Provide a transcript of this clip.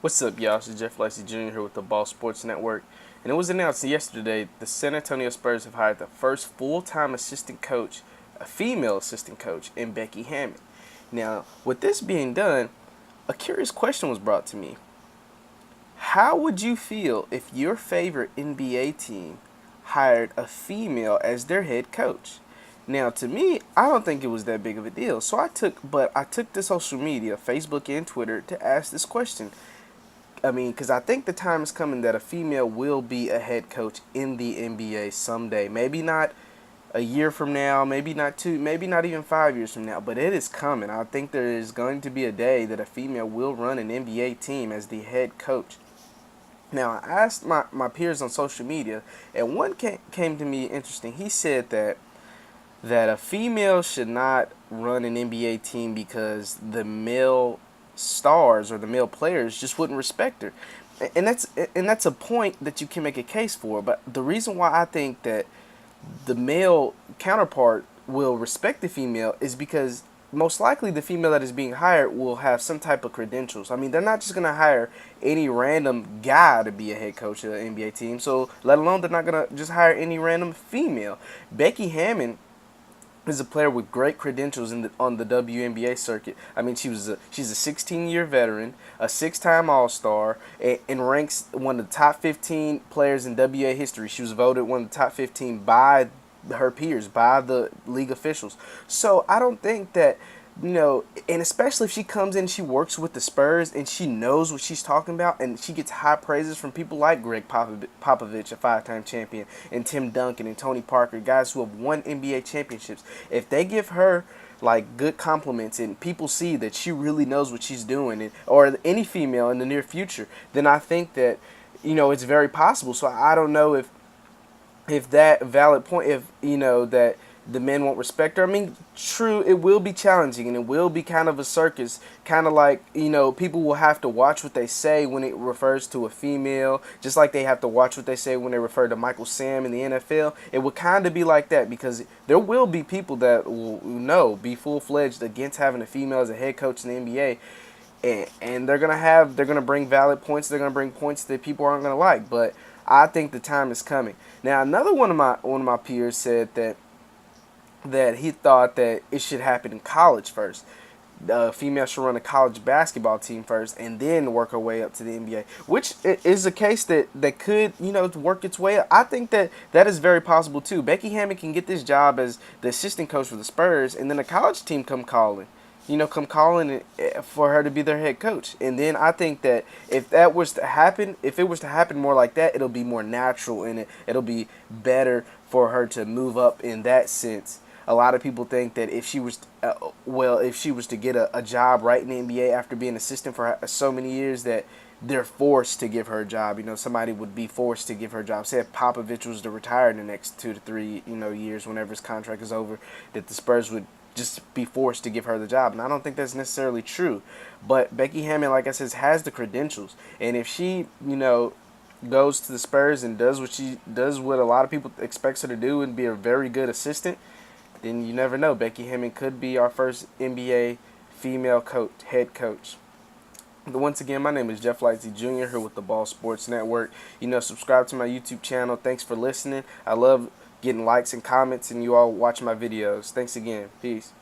What's up, y'all? This is Jeff Lightsy Jr. here with the Ball Sports Network. And it was announced yesterday the San Antonio Spurs have hired the first full-time assistant coach, a female assistant coach, in Becky Hammon. Now, with this being done, a curious question was brought to me. How would you feel if your favorite NBA team hired a female as their head coach? Now, to me, I don't think it was that big of a deal. So I took to social media, Facebook and Twitter, to ask this question. Because I think the time is coming that a female will be a head coach in the NBA someday. Maybe not a year from now, maybe not two, maybe not even 5 years from now, but it is coming. I think there is going to be a day that a female will run an NBA team as the head coach. Now, I asked my peers on social media, and one came to me interesting. He said that a female should not run an NBA team because the male stars or the male players just wouldn't respect her. And that's a point that you can make a case for. But the reason why I think that the male counterpart will respect the female is because most likely the female that is being hired will have some type of credentials. I mean, they're not just going to hire any random guy to be a head coach of an NBA team. So, let alone they're not going to just hire any random female. Becky Hammon is a player with great credentials on the WNBA circuit. I mean, she's a 16-year veteran, a 6-time All-Star, and ranks one of the top 15 players in WNBA history. She was voted one of the top 15 by her peers, by the league officials. So I don't think that, and especially if she comes in, she works with the Spurs, and she knows what she's talking about, and she gets high praises from people like Greg Popovich, a 5-time champion, and Tim Duncan and Tony Parker, guys who have won NBA championships. If they give her like good compliments and people see that she really knows what she's doing, or any female in the near future, then I think that it's very possible. So I don't know if that valid point, if that the men won't respect her. I mean, true, it will be challenging and it will be kind of a circus, kind of like, people will have to watch what they say when it refers to a female, just like they have to watch what they say when they refer to Michael Sam in the NFL. It will kind of be like that because there will be people that will be full-fledged against having a female as a head coach in the NBA. And they're gonna bring valid points. They're gonna bring points that people aren't gonna like. But I think the time is coming. Now, another one of my peers said that he thought that it should happen in college first. The female should run a college basketball team first and then work her way up to the NBA, which is a case that could, work its way up. I think that is very possible too. Becky Hammon can get this job as the assistant coach for the Spurs, and then the college team come calling for her to be their head coach. And then I think that if it was to happen more like that, it'll be more natural and it'll be better for her to move up in that sense. A lot of people think that if she was to get a job right in the NBA after being assistant for so many years, that they're forced to give her a job. Somebody would be forced to give her a job. Say if Popovich was to retire in the next 2 to 3 years, whenever his contract is over, that the Spurs would just be forced to give her the job. And I don't think that's necessarily true. But Becky Hammon, like I said, has the credentials. And if she, goes to the Spurs and does what a lot of people expect her to do and be a very good assistant, then you never know. Becky Hammon could be our first NBA female head coach. But once again, my name is Jeff Lightsy Jr. here with the Ball Sports Network. Subscribe to my YouTube channel. Thanks for listening. I love getting likes and comments and you all watching my videos. Thanks again. Peace.